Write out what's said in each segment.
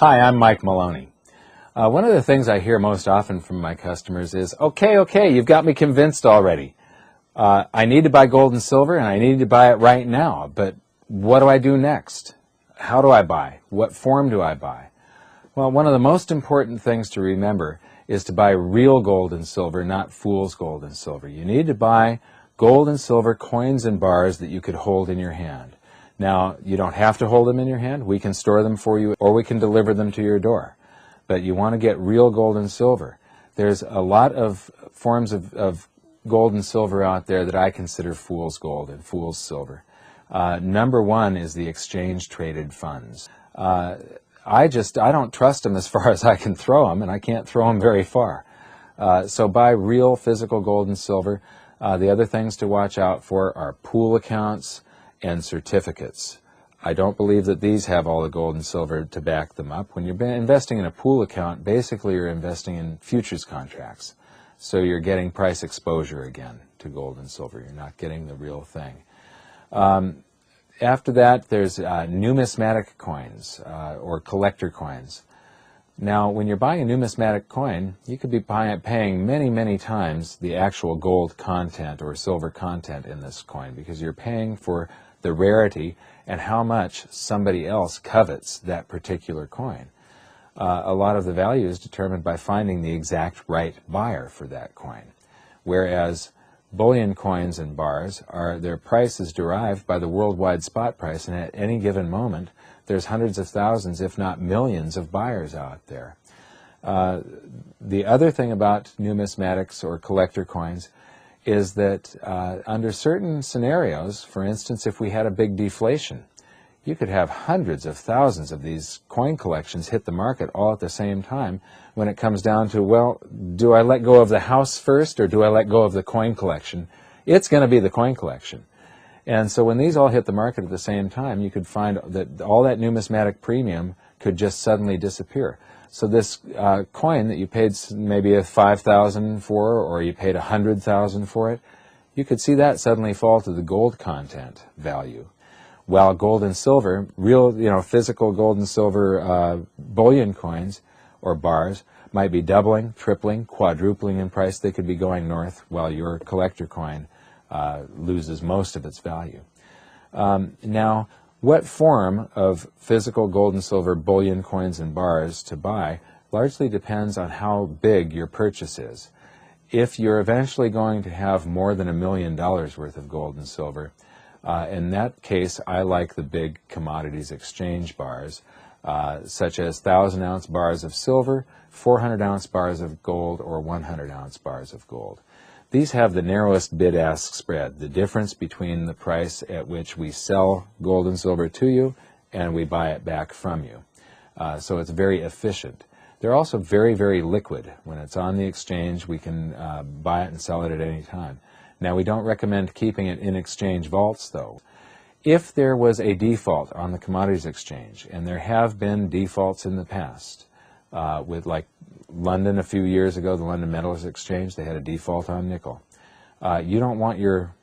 Hi, I'm Mike Maloney. One of the things I hear most often from my customers is, okay, you've got me convinced already. I need to buy gold and silver, and I need to buy it right now, but what do I do next? How do I buy? What form do I buy? Well, one of the most important things to remember is to buy real gold and silver, not fool's gold and silver. You need to buy gold and silver coins and bars that you could hold in your hand. Now, you don't have to hold them in your hand. We can store them for you, or we can deliver them to your door. But you want to get real gold and silver. There's a lot of forms of gold and silver out there that I consider fool's gold and fool's silver. Number one is the exchange-traded funds. I don't trust them as far as I can throw them, and I can't throw them very far. So buy real physical gold and silver. The other things to watch out for are pool accounts and certificates. I don't believe that these have all the gold and silver to back them up. When you're investing in a pool account, basically you're investing in futures contracts. So you're getting price exposure again to gold and silver. You're not getting the real thing. After that, there's numismatic coins or collector coins. Now, when you're buying a numismatic coin, you could be paying many times the actual gold content or silver content in this coin because you're paying for the rarity and how much somebody else covets that particular coin. A lot of the value is determined by finding the exact right buyer for that coin, whereas bullion coins and bars, their price is derived by the worldwide spot price, and at any given moment there's hundreds of thousands, if not millions, of buyers out there. The other thing about numismatics or collector coins is that under certain scenarios, for instance, if we had a big deflation, you could have hundreds of thousands of these coin collections hit the market all at the same time when it comes down to, well, do I let go of the house first or do I let go of the coin collection? It's going to be the coin collection. And so when these all hit the market at the same time, you could find that all that numismatic premium could just suddenly disappear. So this coin that you paid maybe $5,000 for, or you paid $100,000 for it, you could see that suddenly fall to the gold content value. While gold and silver, real, physical gold and silver bullion coins or bars might be doubling, tripling, quadrupling in price. They could be going north, while your collector coin loses most of its value. Now, what form of physical gold and silver bullion coins and bars to buy largely depends on how big your purchase is. If you're eventually going to have more than $1 million worth of gold and silver, in that case, I like the big commodities exchange bars, such as 1,000-ounce bars of silver, 400-ounce bars of gold, or 100-ounce bars of gold. These have the narrowest bid-ask spread, the difference between the price at which we sell gold and silver to you and we buy it back from you. So it's very efficient. They're also very liquid. When it's on the exchange, we can buy it and sell it at any time. Now, we don't recommend keeping it in exchange vaults, though. If there was a default on the commodities exchange, and there have been defaults in the past, with like London a few years ago, the London Metals Exchange, they had a default on nickel. You don't want your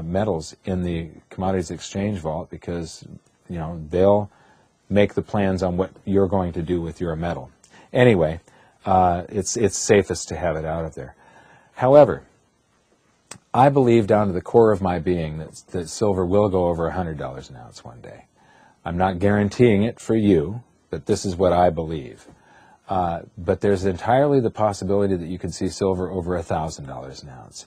metals in the commodities exchange vault because, they'll make the plans on what you're going to do with your metal. Anyway, it's safest to have it out of there. However, I believe down to the core of my being that silver will go over $100 an ounce one day. I'm not guaranteeing it for you, but this is what I believe. But there's entirely the possibility that you could see silver over $1,000 an ounce.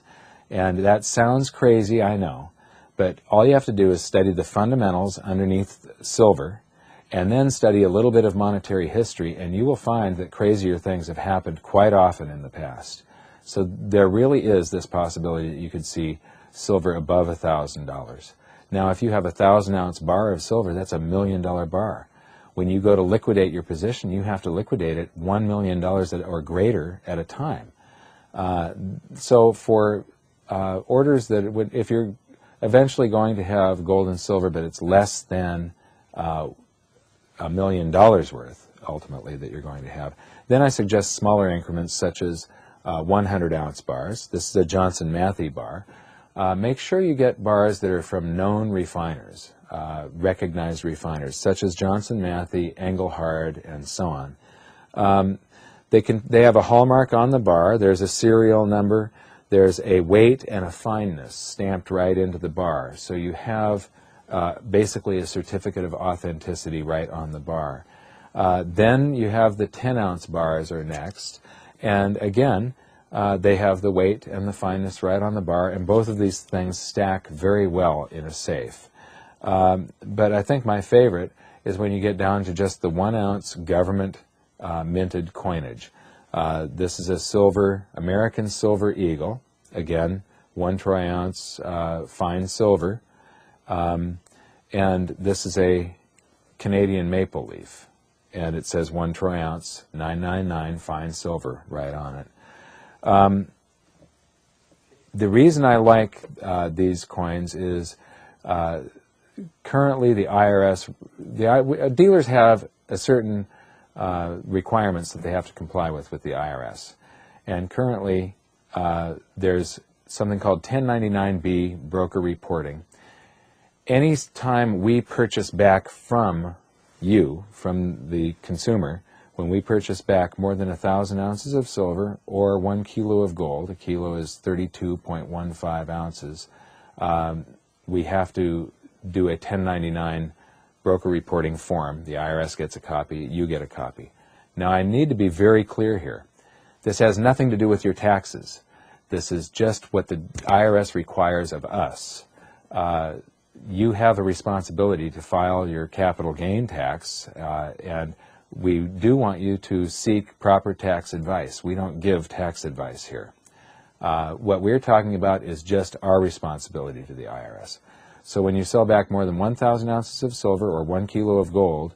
And that sounds crazy, I know, but all you have to do is study the fundamentals underneath silver and then study a little bit of monetary history, and you will find that crazier things have happened quite often in the past. So there really is this possibility that you could see silver above $1,000. Now, if you have a 1,000-ounce bar of silver, that's $1 million bar. When you go to liquidate your position, you have to liquidate it $1 million or greater at a time. So for orders that if you're eventually going to have gold and silver, but it's less than $1 million worth, ultimately, that you're going to have, then I suggest smaller increments such as 100-ounce bars. This is a Johnson Matthey bar. Make sure you get bars that are from known refiners. recognized refiners, such as Johnson Matthey, Engelhard, and so on. They have a hallmark on the bar. There's a serial number. There's a weight and a fineness stamped right into the bar. So you have basically a certificate of authenticity right on the bar. Then you have the 10-ounce bars are next. And again, they have the weight and the fineness right on the bar, and both of these things stack very well in a safe. But I think my favorite is when you get down to just the 1-ounce government minted coinage. This is a silver, American Silver Eagle, again, 1 troy ounce fine silver, and this is a Canadian maple leaf, and it says 1 troy ounce, 999 fine silver right on it. The reason I like these coins is currently the IRS, dealers have a certain requirements that they have to comply with the IRS. And currently there's something called 1099B broker reporting. Any time we purchase back from you, from the consumer, when we purchase back more than 1,000 ounces of silver or 1 kilo of gold, a kilo is 32.15 ounces, we have to do a 1099 broker reporting form. The IRS gets a copy, you get a copy. Now I need to be very clear here. This has nothing to do with your taxes. This is just what the IRS requires of us. You have a responsibility to file your capital gain tax, and we do want you to seek proper tax advice. We don't give tax advice here. What we're talking about is just our responsibility to the IRS. So when you sell back more than 1,000 ounces of silver or 1 kilo of gold,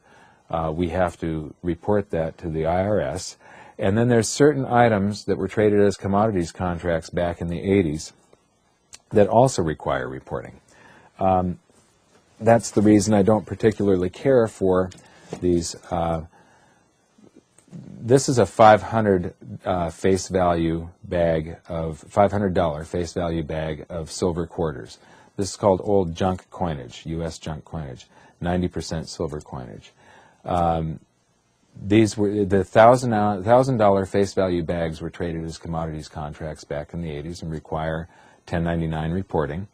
we have to report that to the IRS. And then there's certain items that were traded as commodities contracts back in the 80s that also require reporting. That's the reason I don't particularly care for these. This is a $500 face value bag of $500 face value bag of silver quarters. This is called old junk coinage, U.S. junk coinage, 90% silver coinage. These were the $1,000 face value bags were traded as commodities contracts back in the 80s and require 1099 reporting.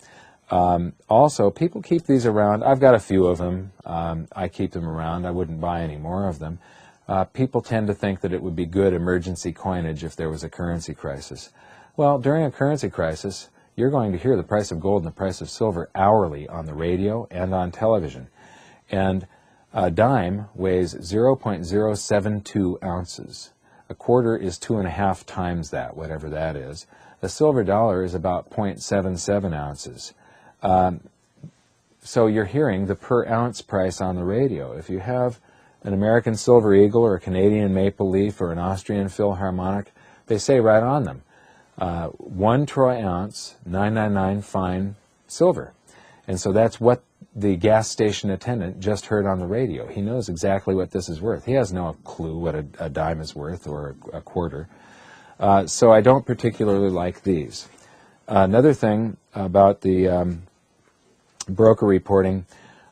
Also, people keep these around. I've got a few of them. I keep them around. I wouldn't buy any more of them. People tend to think that it would be good emergency coinage if there was a currency crisis. Well, during a currency crisis, you're going to hear the price of gold and the price of silver hourly on the radio and on television. And a dime weighs 0.072 ounces. A quarter is 2.5 times that, whatever that is. A silver dollar is about 0.77 ounces. So you're hearing the per ounce price on the radio. If you have an American Silver Eagle or a Canadian Maple Leaf or an Austrian Philharmonic, they say right on them, 1 troy ounce, 999 fine silver. And so that's what the gas station attendant just heard on the radio. He knows exactly what this is worth. He has no clue what a dime is worth or a quarter. So I don't particularly like these. Another thing about the broker reporting,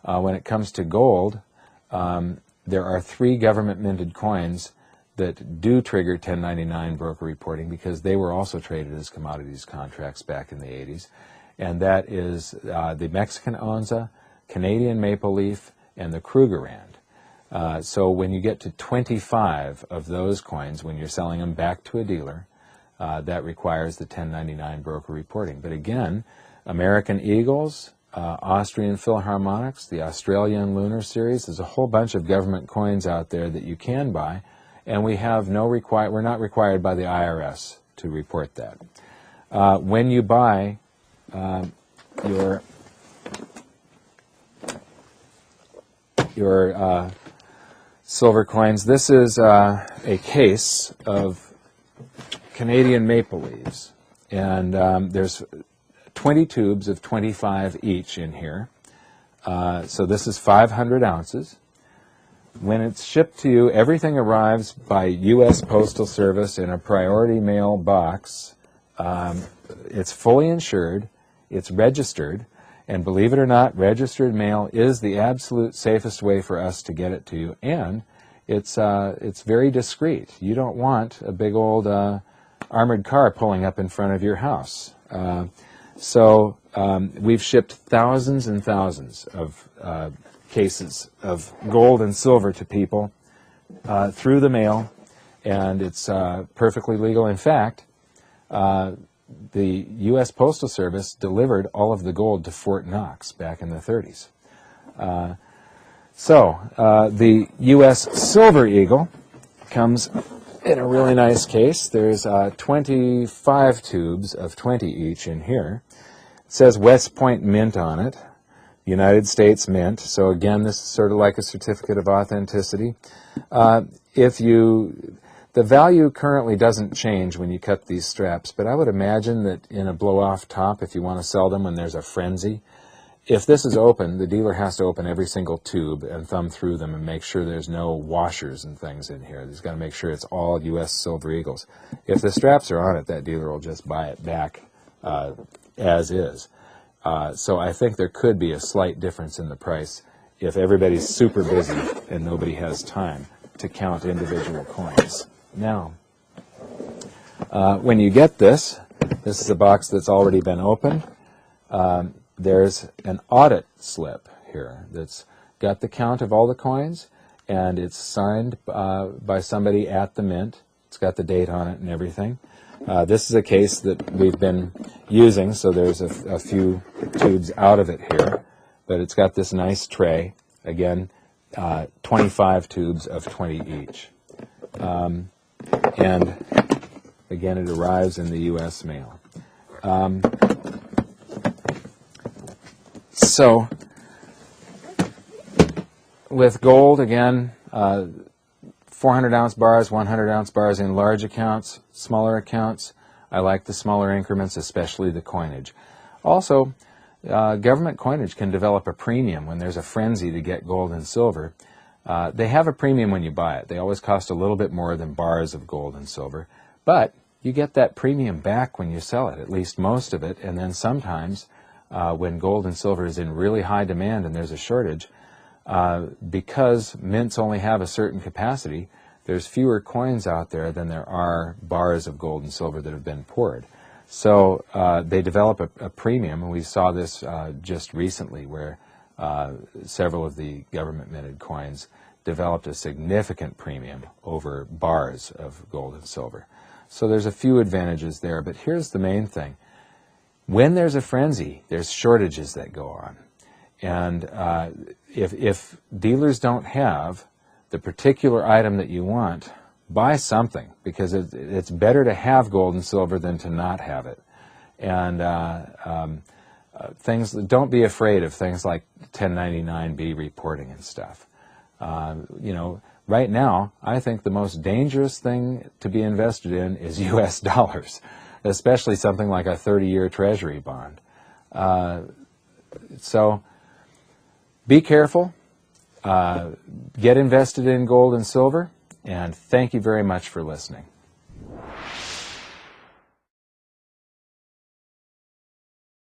when it comes to gold, there are 3 government-minted coins that do trigger 1099 broker reporting because they were also traded as commodities contracts back in the 80s. And that is the Mexican Onza, Canadian Maple Leaf, and the Krugerrand. So when you get to 25 of those coins, when you're selling them back to a dealer, that requires the 1099 broker reporting. But again, American Eagles, Austrian Philharmonics, the Australian Lunar Series, there's a whole bunch of government coins out there that you can buy, and we have we're not required by the IRS to report that. When you buy your silver coins, this is a case of Canadian maple leaves, and there's 20 tubes of 25 each in here. So this is 500 ounces. When it's shipped to you, everything arrives by U.S. Postal Service in a priority mail box. It's fully insured, it's registered, And believe it or not, registered mail is the absolute safest way for us to get it to you, and it's very discreet. You don't want a big old armored car pulling up in front of your house. So we've shipped thousands and thousands of cases of gold and silver to people through the mail, and it's perfectly legal. In fact, the U.S. Postal Service delivered all of the gold to Fort Knox back in the 30s. The U.S. Silver Eagle comes in a really nice case. There's 25 tubes of 20 each in here. It says West Point Mint on it, United States Mint. So again, this is sort of like a certificate of authenticity. The value currently doesn't change when you cut these straps, but I would imagine that in a blow-off top, if you want to sell them when there's a frenzy, if this is open, the dealer has to open every single tube and thumb through them and make sure there's no washers and things in here. He's got to make sure it's all U.S. Silver Eagles. If the straps are on it, that dealer will just buy it back as is. So I think there could be a slight difference in the price if everybody's super busy and nobody has time to count individual coins. Now, when you get this is a box that's already been opened. There's an audit slip here that's got the count of all the coins, and it's signed by somebody at the mint. It's got the date on it and everything. This is a case that we've been using, so there's a few tubes out of it here, but it's got this nice tray. Again, 25 tubes of 20 each. And again, it arrives in the U.S. mail. So with gold, again, 400-ounce bars, 100-ounce bars in large accounts, smaller accounts. I like the smaller increments, especially the coinage. Also, government coinage can develop a premium when there's a frenzy to get gold and silver. They have a premium when you buy it. They always cost a little bit more than bars of gold and silver, but you get that premium back when you sell it, at least most of it, and then sometimes when gold and silver is in really high demand and there's a shortage, because mints only have a certain capacity, there's fewer coins out there than there are bars of gold and silver that have been poured. So they develop a premium, and we saw this just recently where several of the government-minted coins developed a significant premium over bars of gold and silver. So there's a few advantages there, but here's the main thing. When there's a frenzy, there's shortages that go on. And if dealers don't have the particular item that you want, buy something, because it's better to have gold and silver than to not have it. And don't be afraid of things like 1099-B reporting and stuff. Right now, I think the most dangerous thing to be invested in is U.S. dollars, especially something like a 30-year Treasury bond. So be careful, get invested in gold and silver, and thank you very much for listening.